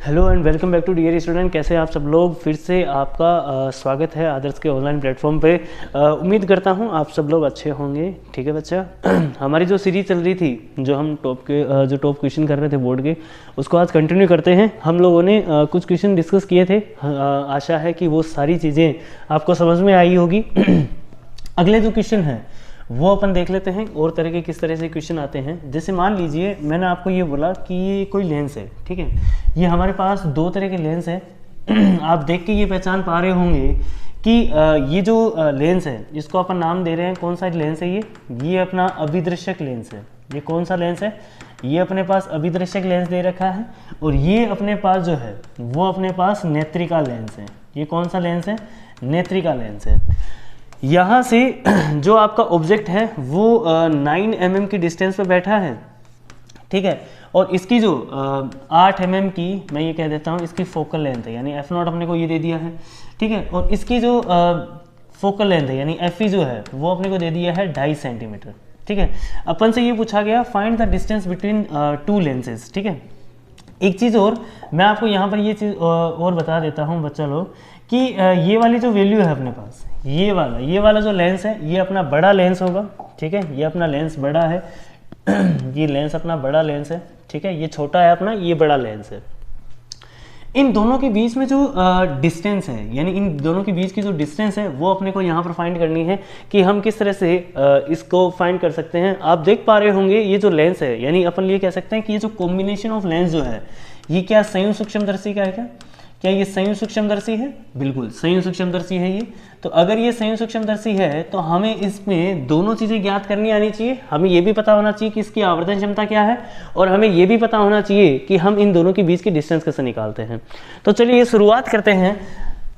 Hello and welcome back to dear student. कैसे हैं आप सब लोग। फिर से आपका स्वागत है आदर्श के ऑनलाइन प्लेटफॉर्म पे। उम्मीद करता हूं आप सब लोग अच्छे होंगे। ठीक है बच्चा, हमारी जो सीरीज चल रही थी, जो हम टॉप क्वेश्चन कर रहे थे बोर्ड के, उसको आज कंटिन्यू करते हैं। हम लोगों ने कुछ क्वेश्चन डिस्कस किए थे। आशा है कि वो सारी चीज़ें आपको समझ में आई होगी। अगले जो क्वेश्चन हैं वो अपन देख लेते हैं और तरह के किस तरह से क्वेश्चन आते हैं। जैसे मान लीजिए मैंने आपको ये बोला कि ये कोई लेंस है, ठीक है। ये हमारे पास दो तरह के लेंस है। आप देख के ये पहचान पा रहे होंगे कि ये जो लेंस है इसको अपन नाम दे रहे हैं। कौन सा लेंस है ये अपना अभिदृश्यक लेंस है। ये कौन सा लेंस है? ये अपने पास अभिदृश्यक लेंस दे रखा है। और ये अपने पास जो है वो अपने पास नेत्रिका लेंस है। ये कौन सा लेंस है? नेत्रिका लेंस है। यहाँ से जो आपका ऑब्जेक्ट है वो 9 mm की डिस्टेंस पे बैठा है, ठीक है। और इसकी जो 8 mm की, मैं ये कह देता हूँ, इसकी फोकल लेंथ है, यानी f0 अपने को ये दे दिया है, ठीक है। और इसकी जो फोकल लेंथ है यानी fe जो है वो अपने को दे दिया है 2.5 सेंटीमीटर, ठीक है। अपन से ये पूछा गया find the distance between two lenses, ठीक है। एक चीज़ और मैं आपको यहाँ पर ये चीज़ और बता देता हूँ बच्चा लोग कि ये वाली जो वैल्यू है अपने पास, ये वाला जो लेंस है ये अपना बड़ा लेंस होगा, ठीक है। ये अपना लेंस बड़ा है। ये लेंस अपना बड़ा लेंस है, ठीक है। ये छोटा है अपना, ये बड़ा लेंस है। इन दोनों के बीच में जो डिस्टेंस है, यानी इन दोनों के बीच की जो डिस्टेंस है वो अपने को यहाँ पर फाइंड करनी है कि हम किस तरह से इसको फाइंड कर सकते हैं। आप देख पा रहे होंगे ये जो लेंस है, यानी अपन ये कह सकते हैं कि ये जो कॉम्बिनेशन ऑफ लेंस जो है ये क्या संयुक्त सूक्ष्मदर्शी का है? क्या ये संयुक्त सूक्ष्मदर्शी है? बिल्कुल संयुक्त सूक्ष्मदर्शी है ये। तो अगर ये संयुक्त सूक्ष्मदर्शी है तो हमें इसमें दोनों चीज़ें ज्ञात करनी आनी चाहिए। हमें ये भी पता होना चाहिए कि इसकी आवर्धन क्षमता क्या है, और हमें ये भी पता होना चाहिए कि हम इन दोनों के बीच की डिस्टेंस कैसे निकालते हैं। तो चलिए ये शुरुआत करते हैं।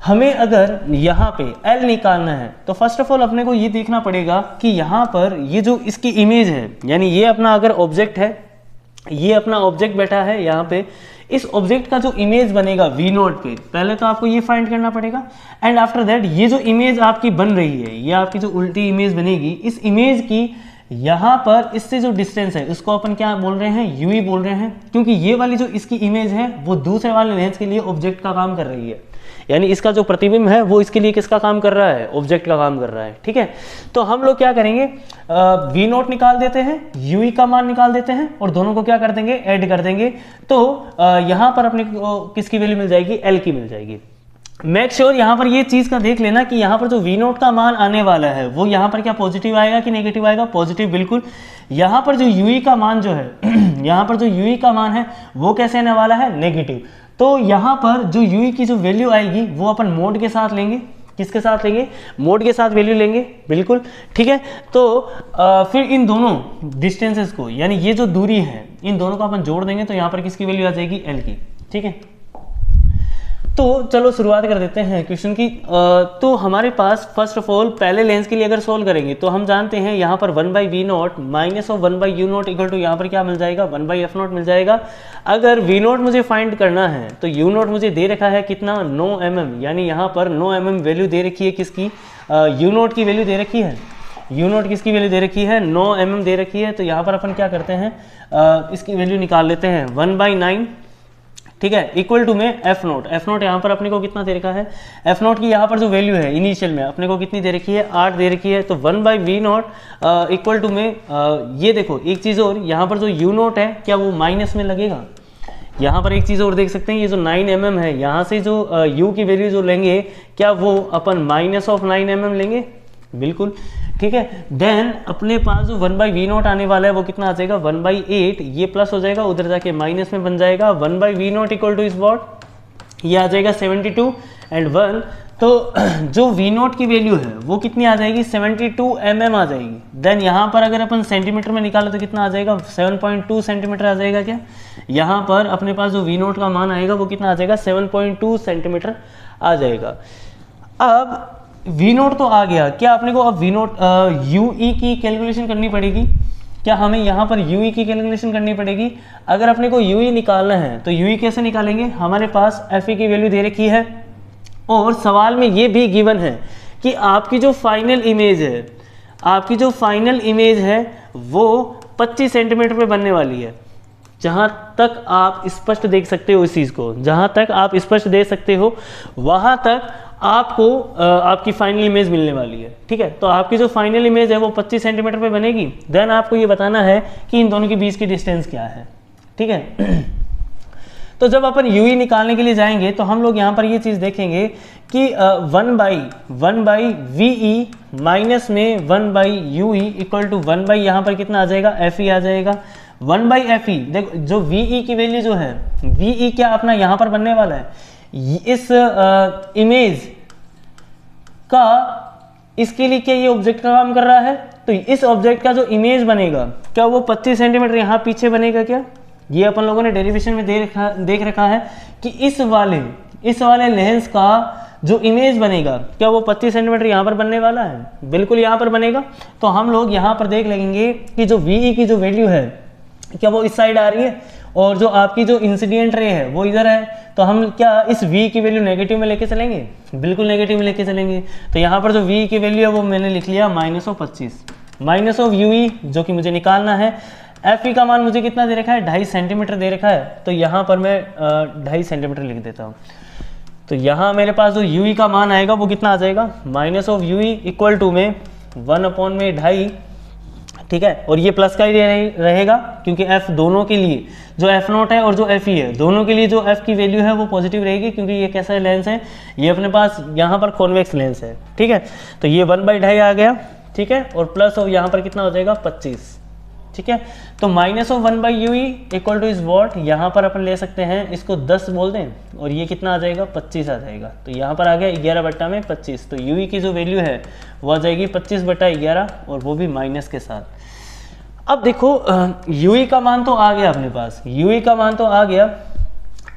हमें अगर यहाँ पे L निकालना है तो फर्स्ट ऑफ ऑल अपने को ये देखना पड़ेगा कि यहाँ पर ये जो इसकी इमेज है, यानी ये अपना अगर ऑब्जेक्ट है, ये अपना ऑब्जेक्ट बैठा है यहाँ पे, इस ऑब्जेक्ट का जो इमेज बनेगा V0 पे, पहले तो आपको ये फाइंड करना पड़ेगा। एंड आफ्टर दैट ये जो इमेज आपकी बन रही है, ये आपकी जो उल्टी इमेज बनेगी, इस इमेज की यहाँ पर इससे जो डिस्टेंस है उसको अपन क्या बोल रहे हैं? UE बोल रहे हैं, क्योंकि ये वाली जो इसकी इमेज है वो दूसरे वाले लेंस के लिए ऑब्जेक्ट का काम कर रही है। यानी इसका जो प्रतिबिंब है वो इसके लिए किसका काम कर रहा है? ऑब्जेक्ट का काम कर रहा है, ठीक है। तो हम लोग क्या करेंगे, V0 निकाल देते हैं, UE का मान निकाल देते हैं और दोनों को क्या कर देंगे? ऐड कर देंगे। तो यहाँ पर अपने को किसकी वैल्यू मिल जाएगी? L की मिल जाएगी। मेक श्योर यहाँ पर ये चीज का देख लेना कि यहाँ पर जो V0 का मान आने वाला है वो यहाँ पर क्या पॉजिटिव आएगा कि नेगेटिव आएगा? पॉजिटिव, बिल्कुल। यहाँ पर जो UE का मान जो है यहाँ पर जो UE का मान है वो कैसे आने वाला है? नेगेटिव। तो यहाँ पर जो UE की जो वैल्यू आएगी वो अपन मोड के साथ लेंगे। किसके साथ लेंगे? मोड के साथ वैल्यू लेंगे, बिल्कुल, ठीक है। तो फिर इन दोनों डिस्टेंसेस को, यानी ये जो दूरी है, इन दोनों को अपन जोड़ देंगे तो यहाँ पर किसकी वैल्यू आ जाएगी? L की, ठीक है। तो चलो शुरुआत कर देते हैं क्वेश्चन की। तो हमारे पास फर्स्ट ऑफ ऑल पहले लेंस के लिए अगर सोल्व करेंगे तो हम जानते हैं यहाँ पर 1/V0 minus of 1/U0 equal to यहाँ पर क्या मिल जाएगा? 1/F0 मिल जाएगा। अगर V0 मुझे फाइंड करना है तो U0 मुझे दे रखा है कितना? 9 mm, यानी यहाँ पर 9 mm वैल्यू दे रखी है। किसकी? U0 की वैल्यू दे रखी है। U0 किसकी वैल्यू दे रखी है? 9 mm दे रखी है। तो यहाँ पर अपन क्या करते हैं, इसकी वैल्यू निकाल लेते हैं 1/9, ठीक है, इक्वल टू में F0 यहाँ पर अपने को कितना दे रखा है? F0 की यहाँ पर जो वैल्यू है इनिशियल में अपने को कितनी दे रखी है? 8 दे रखी है। तो 1/V0 इक्वल टू में ये देखो एक चीज़ और, यहाँ पर जो U0 है क्या वो माइनस में लगेगा? यहाँ पर एक चीज़ और देख सकते हैं, ये जो 9 mm है यहाँ से जो U की वैल्यू जो लेंगे क्या वो अपन माइनस ऑफ 9 mm लेंगे? बिल्कुल, ठीक है। देन अपने पास जो 1/V0 आने वाला है वो कितना आ जाएगा? 1/8, ये प्लस हो जाएगा, उधर जाके माइनस में बन जाएगा। 1/V0 equal two is what? ये आ जाएगा 72 एंड 1। तो जो V0 की वैल्यू है वो कितनी आ जाएगी? 72 mm आ जाएगी। देन यहाँ पर अगर अपन सेंटीमीटर में निकाले तो कितना आ जाएगा? 7.2 सेंटीमीटर आ जाएगा। क्या यहाँ पर अपने पास जो V0 का मान आएगा वो कितना आ जाएगा? 7.2 सेंटीमीटर आ जाएगा। अब V0 तो आ गया, क्या अपने को अब V0 UE की कैलकुलेशन करनी पड़ेगी? क्या हमें यहाँ पर UE की कैलकुलेशन करनी पड़ेगी? अगर अपने को UE निकालना है तो UE कैसे निकालेंगे? हमारे पास FE की वैल्यू दे रखी है और सवाल में ये भी गिवन है कि आपकी जो फाइनल इमेज है वो 25 सेंटीमीटर पे बनने वाली है। जहाँ तक आप स्पष्ट देख सकते हो इस चीज़ को, जहाँ तक आप स्पष्ट देख सकते हो वहाँ तक आपको आपकी फाइनल इमेज मिलने वाली है। ठीक है, तो आपकी जो फाइनल इमेज है वो 25 सेंटीमीटर पे बनेगी। देन आपको ये बताना है कि इन दोनों के बीच की डिस्टेंस क्या है। ठीक है तो जब अपन यूई निकालने के लिए जाएंगे तो हम लोग यहाँ पर ये चीज़ देखेंगे कि 1/1 वी माइनस में 1 यूई इक्वल टू 1 यहाँ पर कितना आ जाएगा, एफ आ जाएगा। 1/एफ देखो, जो वी की वैल्यू जो है, वी क्या अपना यहाँ पर बनने वाला है, इस इमेज का, इसके लिए क्या ये ऑब्जेक्ट का काम कर रहा है, तो इस ऑब्जेक्ट का जो इमेज बनेगा क्या वो 25 सेंटीमीटर यहाँ पीछे बनेगा क्या? ये अपन लोगों ने डेरिवेशन में देख रखा है कि इस वाले लेंस का जो इमेज बनेगा क्या वो 25 सेंटीमीटर यहाँ पर बनने वाला है, बिल्कुल यहाँ पर बनेगा। तो हम लोग यहाँ पर देख लेंगे कि जो वी की जो वैल्यू है क्या वो इस साइड आ रही है और जो आपकी जो इंसिडेंट रे है वो इधर है। तो हम क्या इस v की वैल्यू नेगेटिव में लेके चलेंगे, बिल्कुल नेगेटिव में लेके चलेंगे। तो यहाँ पर जो v की वैल्यू है वो मैंने लिख लिया -25 माइनस ऑफ यूई, जो कि मुझे निकालना है। एफ का मान मुझे कितना दे रखा है, 2.5 सेंटीमीटर दे रखा है, तो यहाँ पर मैं 2.5 सेंटीमीटर लिख देता हूँ। तो यहाँ मेरे पास जो यूई का मान आएगा वो कितना आ जाएगा, minus of UE equal to में 1/2। ठीक है, और ये प्लस का ही रहेगा क्योंकि f दोनों के लिए, जो f0 है और जो fe है, दोनों के लिए जो f की वैल्यू है वो पॉजिटिव रहेगी क्योंकि ये कैसा लेंस है, ये अपने पास यहाँ पर कॉन्वेक्स लेंस है। ठीक है, तो ये 1/2 आ गया। ठीक है, और प्लस ऑफ यहाँ पर कितना हो जाएगा 25। ठीक है, तो minus of 1/ui equal two is what, यहाँ पर अपन ले सकते हैं इसको 10 बोल दें और ये कितना आ जाएगा 25 आ जाएगा। तो यहाँ पर आ गया 11/25। तो ui की जो वैल्यू है वो आ जाएगी 25/11 और वो भी माइनस के साथ। अब देखो ui का मान तो आ गया अपने पास, ui का मान तो आ गया।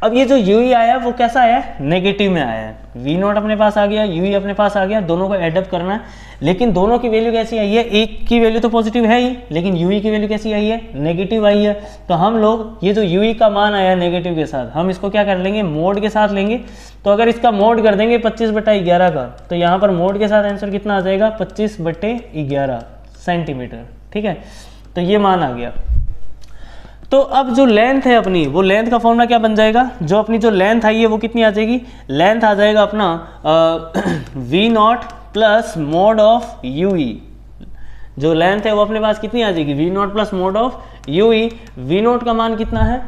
अब ये जो ui आया वो कैसा आया, नेगेटिव में आया है। v0 अपने पास आ गया, ui अपने पास आ गया, दोनों को एडअप करना है। लेकिन दोनों की वैल्यू कैसी आई है, एक की वैल्यू तो पॉजिटिव है ही, लेकिन ui की वैल्यू कैसी आई है, नेगेटिव आई है। तो हम लोग ये जो ui का मान आया नेगेटिव के साथ, हम इसको क्या कर लेंगे, मोड के साथ लेंगे। तो अगर इसका मोड कर देंगे 25/11 का, तो यहाँ पर मोड के साथ आंसर कितना आ जाएगा 25/11 सेंटीमीटर। ठीक है, तो ये मान आ गया। तो अब जो लेंथ है अपनी, वो लेंथ का फॉर्मूला क्या बन जाएगा, जो अपनी जो लेंथ आई है वो कितनी आ जाएगी, लेंथ आ जाएगा अपना v0 plus mod of ui। जो लेंथ है वो अपने पास कितनी आ जाएगी, v0 plus mod of ui। v0 का मान कितना है,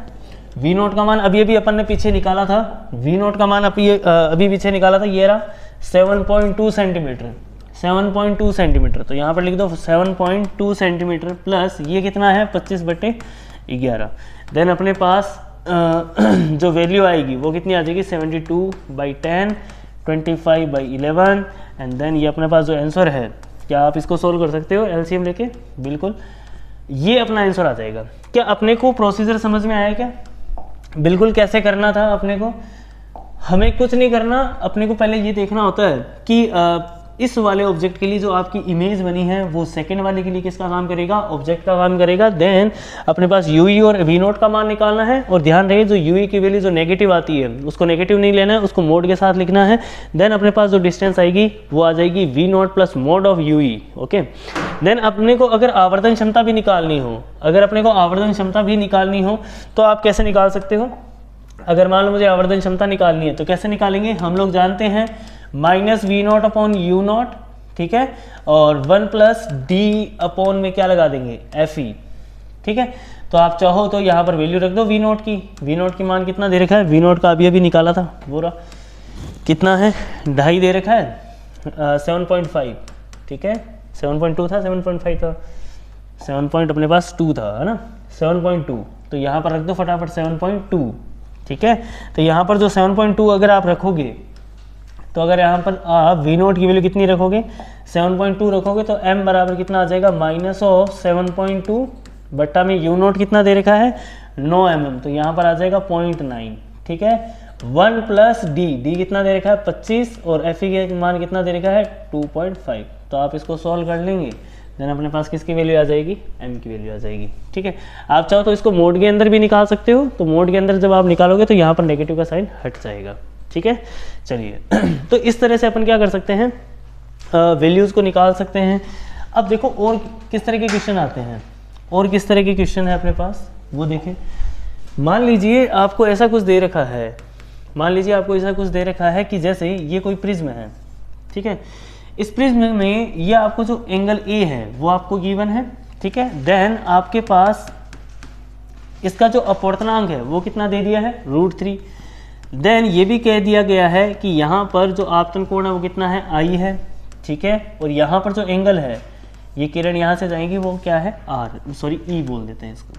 v0 का मान अभी अपन ने पीछे निकाला था, v0 का मान अभी पीछे निकाला था, ये रहा 7.2 सेंटीमीटर, 7.2 सेंटीमीटर। तो यहाँ पर लिख दो 7.2 सेंटीमीटर प्लस ये कितना है 25/11। देन अपने पास जो वैल्यू आएगी वो कितनी आ जाएगी 72/10, 25/11। एंड देन ये अपने पास जो आंसर है, क्या आप इसको सोल्व कर सकते हो एलसीएम लेके, बिल्कुल ये अपना आंसर आ जाएगा। क्या अपने को प्रोसीजर समझ में आया क्या, बिल्कुल कैसे करना था अपने को, हमें कुछ नहीं करना, अपने को पहले ये देखना होता है कि इस वाले ऑब्जेक्ट के लिए जो आपकी इमेज बनी है वो सेकंड वाले के लिए किसका काम करेगा, ऑब्जेक्ट का काम करेगा। देन अपने पास यूई और v0 का मान निकालना है, और ध्यान रहे जो यूई की वैल्यू जो नेगेटिव आती है उसको नेगेटिव नहीं लेना है, उसको मोड के साथ लिखना है। देन अपने पास जो डिस्टेंस आएगी वो आ जाएगी v0 plus mod of UE. Okay, then अपने को अगर आवर्धन क्षमता भी निकालनी हो, अगर अपने को आवर्धन क्षमता भी निकालनी हो तो आप कैसे निकाल सकते हो। अगर मान लो मुझे आवर्धन क्षमता निकालनी है तो कैसे निकालेंगे, हम लोग जानते हैं -v0/u0, ठीक है, और 1 प्लस डी अपॉन में क्या लगा देंगे fe। ठीक है, तो आप चाहो तो यहाँ पर वैल्यू रख दो v0 की, v0 की मान कितना दे रखा है, v0 का अभी निकाला था, पूरा कितना है 2.5 दे रखा है 7.5। ठीक है, 7.2 था, 7.5 था, 7 अपने पास 2 था, है ना, 7.2। तो यहाँ पर रख दो फटाफट 7.2। ठीक है, तो यहाँ पर जो 7.2 अगर आप रखोगे, तो अगर यहाँ पर आप v0 की वैल्यू कितनी रखोगे 7.2 रखोगे, तो m बराबर कितना आ जाएगा -7.2 बट्टा में u0 कितना दे रखा है 9 mm, तो यहाँ पर आ जाएगा 0.9। ठीक है, 1 प्लस d कितना दे रखा है 25, और fe के मान कितना दे रखा है 2.5। तो आप इसको सॉल्व कर लेंगे, देन अपने पास किसकी वैल्यू आ जाएगी, m की वैल्यू आ जाएगी। ठीक है, आप चाहो तो इसको मोड के अंदर भी निकाल सकते हो, तो मोड के अंदर जब आप निकालोगे तो यहाँ पर नेगेटिव का साइन हट जाएगा। ठीक है, चलिए तो इस तरह से अपन क्या कर सकते हैं, वैल्यूज़ को निकाल सकते हैं। अब देखो और किस तरह के क्वेश्चन आते हैं, और किस तरह के क्वेश्चन है अपने पास वो देखें। मान लीजिए आपको ऐसा कुछ दे रखा है, मान लीजिए आपको ऐसा कुछ दे रखा है कि जैसे ये कोई प्रिज्म है, ठीक है, इस प्रिज्म में ये आपको जो एंगल ए है वो आपको गिवन है, ठीक है। देन आपके पास इसका जो अपवर्तनांक है वो कितना दे दिया है, √3। देन ये भी कह दिया गया है कि यहाँ पर जो आपतन कोण है वो कितना है, आई है, ठीक है। और यहाँ पर जो एंगल है, ये किरण यहाँ से जाएंगी वो क्या है, आर, सॉरी ई बोल देते हैं इसको,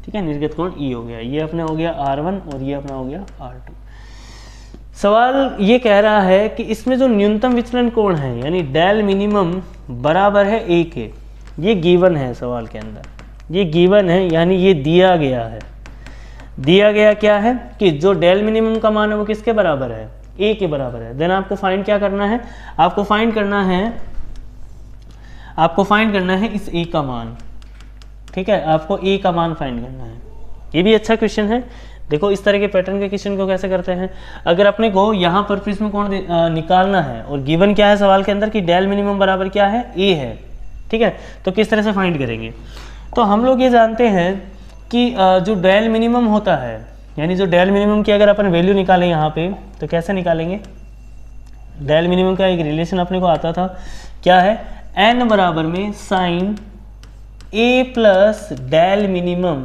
ठीक है, निर्गत कोण ई हो गया, ये अपना हो गया R1 और ये अपना हो गया R2। सवाल ये कह रहा है कि इसमें जो न्यूनतम विचलन कोण है यानी डेल मिनिमम बराबर है ए के, ये गिवन है सवाल के अंदर, ये गिवन है यानी ये दिया गया है। दिया गया क्या है कि जो डेल मिनिमम का मान है वो किसके बराबर है, ए के बराबर है। देन आपको फाइंड क्या करना है, आपको फाइंड करना है इस ए का मान, ठीक है, आपको ए का मान फाइंड करना है। ये भी अच्छा क्वेश्चन है। देखो इस तरह के पैटर्न के क्वेश्चन को कैसे करते हैं, अगर अपने को यहाँ पर प्रिज्म कोण निकालना है और गिवन क्या है सवाल के अंदर कि डेल मिनिमम बराबर क्या है, ए है, ठीक है, तो किस तरह से फाइंड करेंगे। तो हम लोग ये जानते हैं कि जो डेल मिनिमम होता है, यानी जो डेल मिनिमम की अगर अपन वैल्यू निकालें यहाँ पे तो कैसे निकालेंगे, डेल मिनिमम का एक रिलेशन अपने को आता था, क्या है, n बराबर में sine a plus del minimum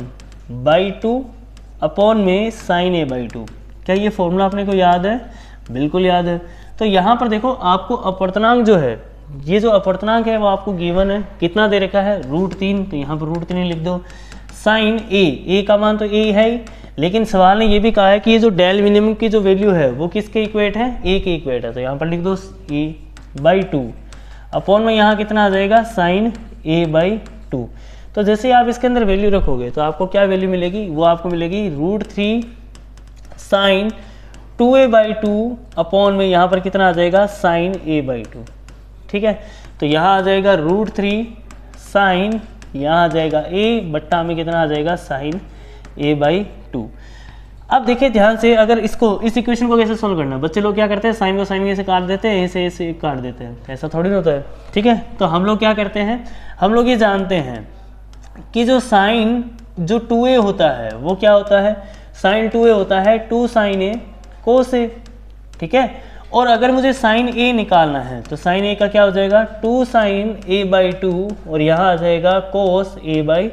by 2 upon में साइन a बाई 2। क्या ये फॉर्मूला अपने को याद है, बिल्कुल याद है। तो यहाँ पर देखो आपको अपवर्तनांक जो है, ये जो अपवर्तनांक है वो आपको गिवन है, कितना दे रखा है, √3, तो यहाँ पर √3 लिख दो। साइन a का मान तो a है ही, लेकिन सवाल ने ये भी कहा है कि ये जो डेल मिनिमम की जो वैल्यू है वो किसके इक्वेट है, a के इक्वेट है, तो यहाँ पर लिख दो a बाई 2 अपॉन में यहाँ कितना आ जाएगा, साइन a बाई 2। तो जैसे ही आप इसके अंदर वैल्यू रखोगे तो आपको क्या वैल्यू मिलेगी, वो आपको मिलेगी √3 साइन 2a बाई 2 अपॉन में यहाँ पर कितना आ जाएगा, साइन a बाई 2, ठीक है। तो यहाँ आ जाएगा √3 साइन, यहाँ आ जाएगा a बट्टा में कितना आ जाएगा, साइन a बाई 2। अब देखिए ध्यान से, अगर इसको इस इक्वेशन को कैसे सोल्व करना है, बच्चे लोग क्या करते हैं, साइन को साइन से काट देते हैं, ऐसे काट देते हैं, ऐसा थोड़ी ना होता है, ठीक है। तो हम लोग क्या करते हैं, हम लोग ये जानते हैं कि जो साइन जो 2a होता है वो क्या होता है, साइन 2a होता है 2 साइन a कोस a, ठीक है। और अगर मुझे साइन a निकालना है तो साइन a का क्या हो जाएगा, 2 साइन a बाई 2 और यहाँ आ जाएगा कोस a बाई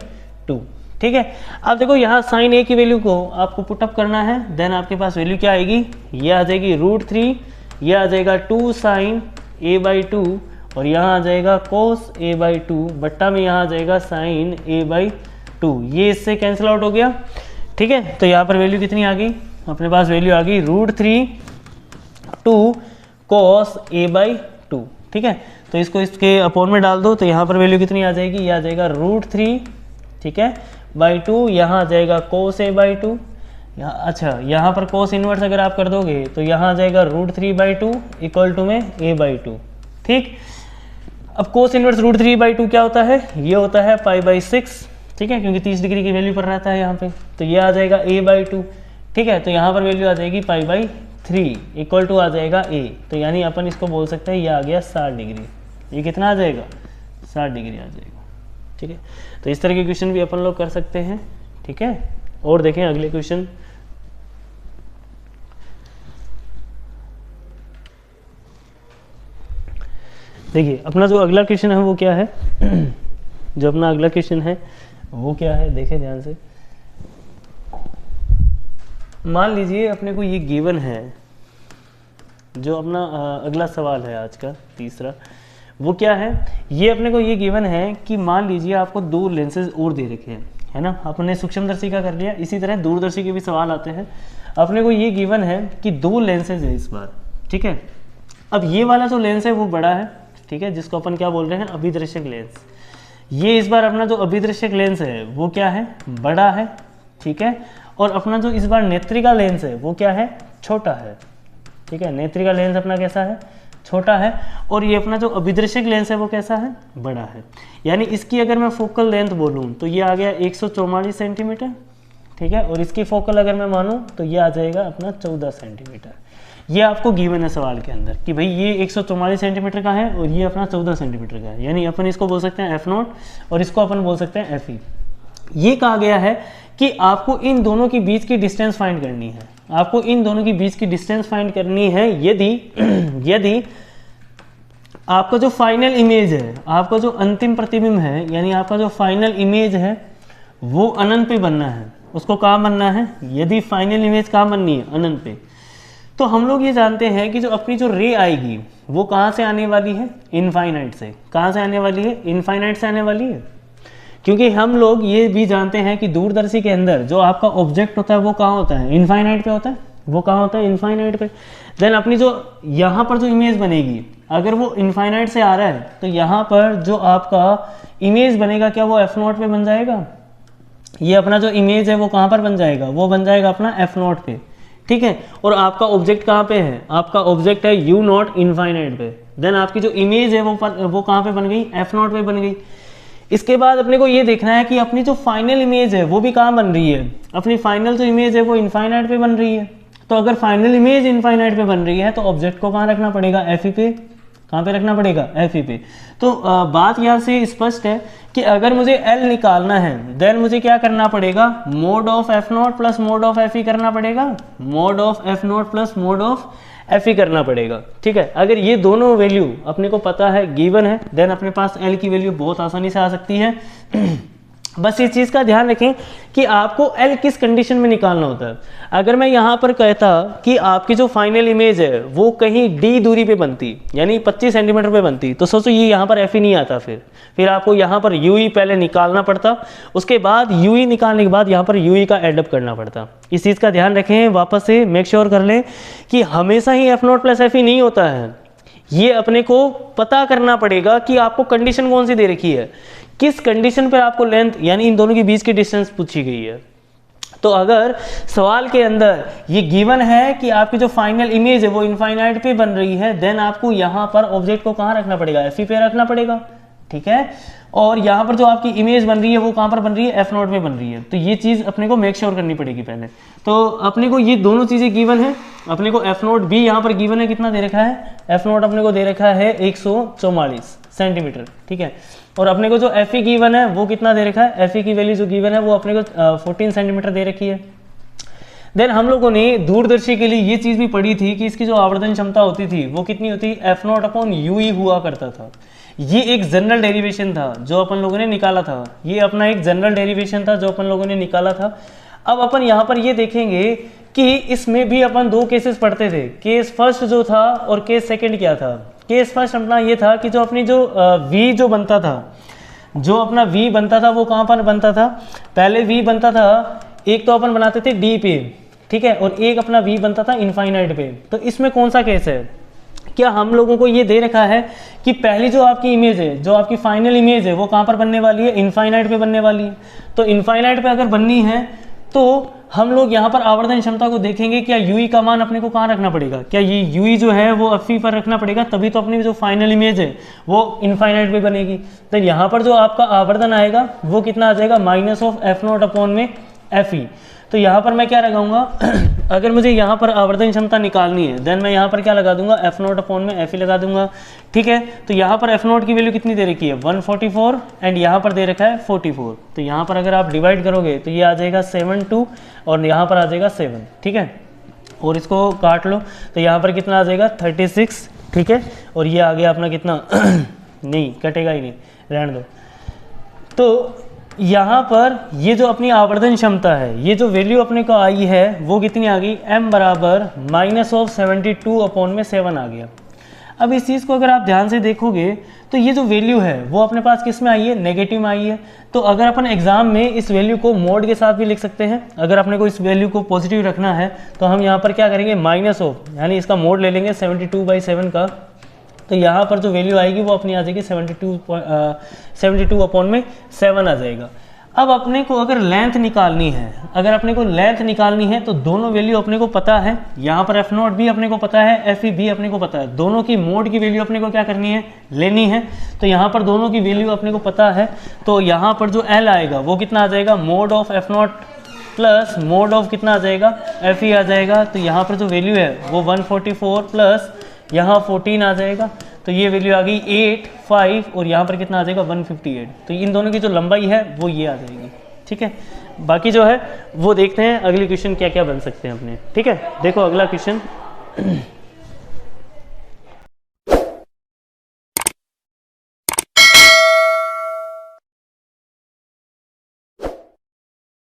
2, ठीक है। अब देखो यहाँ साइन a की वैल्यू को आपको पुटअप करना है, देन आपके पास वैल्यू क्या आएगी, ये आ जाएगी √3, ये आ जाएगा 2 साइन a बाई 2 और यहाँ आ जाएगा कोस a बाई 2 बट्टा में यहाँ आ जाएगा साइन a बाई 2, ये इससे कैंसिल आउट हो गया, ठीक है। तो यहाँ पर वैल्यू कितनी आ गई, अपने पास वैल्यू आ गई √3 2 cos a बाई 2, ठीक है। तो इसको इसके अपॉन में डाल दो तो यहाँ पर वैल्यू कितनी आ जाएगी, ये आ जाएगा √3, ठीक है, बाई 2, यहाँ आ जाएगा cos a बाई 2, यहाँ अच्छा यहाँ पर cos इनवर्स अगर आप कर दोगे तो यहाँ आ जाएगा √3 बाई 2 इक्वल टू में a बाई 2, ठीक। अब cos इनवर्स √3 बाई 2 क्या होता है, ये होता है π/6, ठीक है, क्योंकि 30 डिग्री की वैल्यू पर रहता है यहाँ पे, तो ये आ जाएगा a बाई 2, ठीक है। तो यहाँ पर वैल्यू आ जाएगी π/3 इक्वल टू आ जाएगा a, तो यानी अपन इसको बोल सकते हैं ये आ गया 60 डिग्री, ये कितना आ जाएगा, 60 डिग्री आ जाएगा, ठीक है। तो इस तरह के क्वेश्चन भी अपन लोग कर सकते हैं, ठीक है। और देखें अगले क्वेश्चन, देखिए अपना जो अगला क्वेश्चन है वो क्या है जो अपना अगला क्वेश्चन है वो क्या है, देखें ध्यान से। मान लीजिए अपने को ये गिवन है, जो अपना अगला सवाल है आज का तीसरा, वो क्या है, ये अपने को ये गिवन है कि मान लीजिए आपको 2 लेंसेज और दे रखे हैं, है ना, अपने सूक्ष्मदर्शी का कर लिया, इसी तरह दूरदर्शी के भी सवाल आते हैं। अपने को ये गिवन है कि 2 लेंसेज है इस बार, ठीक है। अब ये वाला जो लेंस है वो बड़ा है, ठीक है, जिसको अपन क्या बोल रहे हैं, अभिदर्शक लेंस। ये इस बार अपना जो अभिदर्शक लेंस है वो क्या है, बड़ा है, ठीक है। और अपना जो इस बार नेत्रिका लेंस है वो क्या है, छोटा है, ठीक है। नेत्रिका लेंस अपना कैसा है, छोटा है, और ये अपना जो अभिदर्शक लेंस है वो कैसा है, बड़ा है। यानी इसकी अगर मैं फोकल लेंथ बोलूँ तो ये आ गया 144 सेंटीमीटर, ठीक है। और इसकी फोकल अगर मैं मानूँ तो ये आ जाएगा अपना 14 सेंटीमीटर। ये आपको गिवन है सवाल के अंदर कि भाई ये 144 सेंटीमीटर का है और ये अपना 14 सेंटीमीटर का है, यानी अपन इसको बोल सकते हैं F0 और इसको अपन बोल सकते हैं FE। ये कहा गया है कि आपको इन दोनों के बीच की डिस्टेंस फाइंड करनी है, आपको इन दोनों के बीच की डिस्टेंस फाइंड करनी है यदि यदि आपका जो फाइनल इमेज है, आपका जो अंतिम प्रतिबिंब है, यानी आपका जो फाइनल इमेज है वो अनंत पे बनना है। उसको कहाँ बनना है? यदि फाइनल इमेज कहाँ बननी है? अनंत पे। तो हम लोग ये जानते हैं कि जो अपनी जो रे आएगी वो कहाँ से आने वाली है? इनफाइनाइट से। कहाँ से आने वाली है? इनफाइनाइट से आने वाली है। क्योंकि हम लोग ये भी जानते हैं कि दूरदर्शी के अंदर जो आपका ऑब्जेक्ट होता है वो कहाँ होता है? इनफाइनाइट पे होता है। वो कहाँ होता है? इनफाइनाइट पे। देन अपनी जो यहाँ पर जो इमेज बनेगी, अगर वो इनफाइनाइट से आ रहा है तो यहाँ पर जो आपका इमेज बनेगा क्या वो f0 पे बन जाएगा? ये अपना जो इमेज है वो कहाँ पर बन जाएगा? वो बन जाएगा अपना f0 पे, ठीक है। और आपका ऑब्जेक्ट कहाँ पे है? आपका ऑब्जेक्ट है u0 इनफाइनाइट पे। देन आपकी जो इमेज है वो कहाँ पे बन गई? f0 पे बन गई। इसके बाद अपने को ये देखना है कि अपनी जो फाइनल इमेज है वो भी कहाँ बन रही है? अपनी फाइनल जो इमेज है वो इनफाइनाइट पे बन रही है। तो अगर फाइनल इमेज इनफाइनाइट पे बन रही है तो ऑब्जेक्ट को कहाँ रखना पड़ेगा? Fe पे। कहाँ पे रखना पड़ेगा? Fe पे। तो बात यहाँ से स्पष्ट है कि अगर मुझे L निकालना है देन मुझे क्या करना पड़ेगा? Mode of F0 plus mod of Fe करना पड़ेगा। Mode of F0 plus mod of Fe करना पड़ेगा, ठीक है। अगर ये दोनों वैल्यू अपने को पता है, गिवन है, देन अपने पास L की वैल्यू बहुत आसानी से आ सकती है। बस इस चीज़ का ध्यान रखें कि आपको L किस कंडीशन में निकालना होता है। अगर मैं यहाँ पर कहता कि आपकी जो फाइनल इमेज है वो कहीं D दूरी पे बनती, यानी 25 सेंटीमीटर पे बनती, तो सोचो ये यहाँ पर Fe नहीं आता, फिर आपको यहाँ पर UE पहले निकालना पड़ता, उसके बाद UE निकालने के बाद यहाँ पर UE का एडअप करना पड़ता। इस चीज़ का ध्यान रखें, वापस से मेक श्योर कर लें कि हमेशा ही F0 प्लस Fe नहीं होता है। ये अपने को पता करना पड़ेगा कि आपको कंडीशन कौन सी दे रखी है, किस कंडीशन पर आपको लेंथ यानी इन दोनों के बीच की डिस्टेंस पूछी गई है। तो अगर सवाल के अंदर ये गिवन है कि आपकी जो फाइनल इमेज है वो इनफाइनाइट पे बन रही है, देन आपको यहाँ पर ऑब्जेक्ट को कहाँ रखना पड़ेगा? Fe पे रखना पड़ेगा, ठीक है। और यहाँ पर जो आपकी इमेज बन रही है वो कहाँ पर बन रही है? F0 पे बन रही है। तो ये चीज़ अपने को मेक श्योर करनी पड़ेगी पहले। तो अपने को ये दोनों चीज़ें गिवन है, अपने को F0 भी यहाँ पर गिवन है, कितना दे रखा है? F0 अपने को दे रखा है 144 सेंटीमीटर, ठीक है। और अपने को जो Fe गिवन है वो कितना दे रखा है? Fe की वैल्यू जो गिवन है वो अपने को 14 सेंटीमीटर दे रखी है। देन हम लोगों ने दूरदर्शी के लिए ये चीज़ भी पढ़ी थी कि इसकी जो आवर्धन क्षमता होती थी वो कितनी होती? F0 अपॉन UE हुआ करता था। ये एक जनरल डेरिवेशन था जो अपन लोगों ने निकाला था, ये अपना एक जनरल डेरिवेशन था जो अपन लोगों ने निकाला था। अब अपन यहाँ पर ये देखेंगे कि इसमें भी अपन दो केसेस पढ़ते थे। केस फर्स्ट जो था और केस सेकंड क्या था? केस फर्स्ट अपना ये था कि जो अपनी जो V जो बनता था, जो अपना V बनता था वो कहाँ पर बनता था? पहले V बनता था, एक तो अपन बनाते थे D पे, ठीक है, और एक अपना V बनता था इनफाइनाइट पे। तो इसमें कौन सा केस है? क्या हम लोगों को ये दे रखा है कि पहली जो आपकी इमेज है, जो आपकी फाइनल इमेज है वो कहाँ पर बनने वाली है? इनफाइनाइट पे बनने वाली है। तो इनफाइनाइट पे अगर बननी है तो हम लोग यहाँ पर आवर्धन क्षमता को देखेंगे, क्या UE का मान अपने को कहाँ रखना पड़ेगा? क्या ये UE जो है वो Fe पर रखना पड़ेगा, तभी तो अपनी जो फाइनल इमेज है वो इनफाइनाइट पे बनेगी। तो यहाँ पर जो आपका आवर्धन आएगा वो कितना आ जाएगा? माइनस ऑफ F0 अपॉन में Fe। तो यहाँ पर मैं क्या लगाऊंगा? अगर मुझे यहाँ पर आवर्धन क्षमता निकालनी है देन मैं यहाँ पर क्या लगा दूंगा? F0 अपॉन में Fe लगा दूंगा, ठीक है। तो यहाँ पर F0 की वैल्यू कितनी दे रखी है? 144 एंड यहाँ पर दे रखा है 44। तो यहाँ पर अगर आप डिवाइड करोगे तो ये आ जाएगा 72 और यहाँ पर आ जाएगा 7, ठीक है। और इसको काट लो तो यहाँ पर कितना आ जाएगा? 36, ठीक है। और ये आ गया अपना कितना? नहीं कटेगा ही नहीं, रहने दो। तो यहाँ पर ये जो अपनी आवर्धन क्षमता है, ये जो वैल्यू अपने को आई है वो कितनी आ गई? m बराबर माइनस ऑफ 72 अपॉन में 7 आ गया। अब इस चीज़ को अगर आप ध्यान से देखोगे तो ये जो वैल्यू है वो अपने पास किस में आई है? नेगेटिव में आई है। तो अगर अपन एग्जाम में इस वैल्यू को मोड के साथ भी लिख सकते हैं। अगर अपने को इस वैल्यू को पॉजिटिव रखना है तो हम यहाँ पर क्या करेंगे? माइनस ऑफ, यानी इसका मोड ले लेंगे 72/7 का। तो यहाँ पर जो वैल्यू आएगी वो अपनी आ जाएगी 72 अपॉन में 7 आ जाएगा। अब अपने को अगर लेंथ निकालनी है, अगर अपने को लेंथ निकालनी है तो दोनों वैल्यू अपने को पता है। यहाँ पर F0 भी अपने को पता है, Fe भी अपने को पता है। दोनों की मोड की वैल्यू अपने को क्या करनी है? लेनी है। तो यहाँ पर दोनों की वैल्यू अपने को पता है। तो यहाँ पर जो L आएगा वो कितना आ जाएगा? Mode of F0 plus mod of कितना आ जाएगा? Fe आ जाएगा। तो यहाँ पर जो वैल्यू है वो 144 प्लस यहाँ 14 आ जाएगा। तो ये वैल्यू आ गई 8, 5 और यहाँ पर कितना आ जाएगा? 158। तो इन दोनों की जो लंबाई है वो ये आ जाएगी, ठीक है, बाकी जो है वो देखते हैं अगली क्वेश्चन क्या क्या बन सकते हैं अपने। ठीक है, देखो अगला क्वेश्चन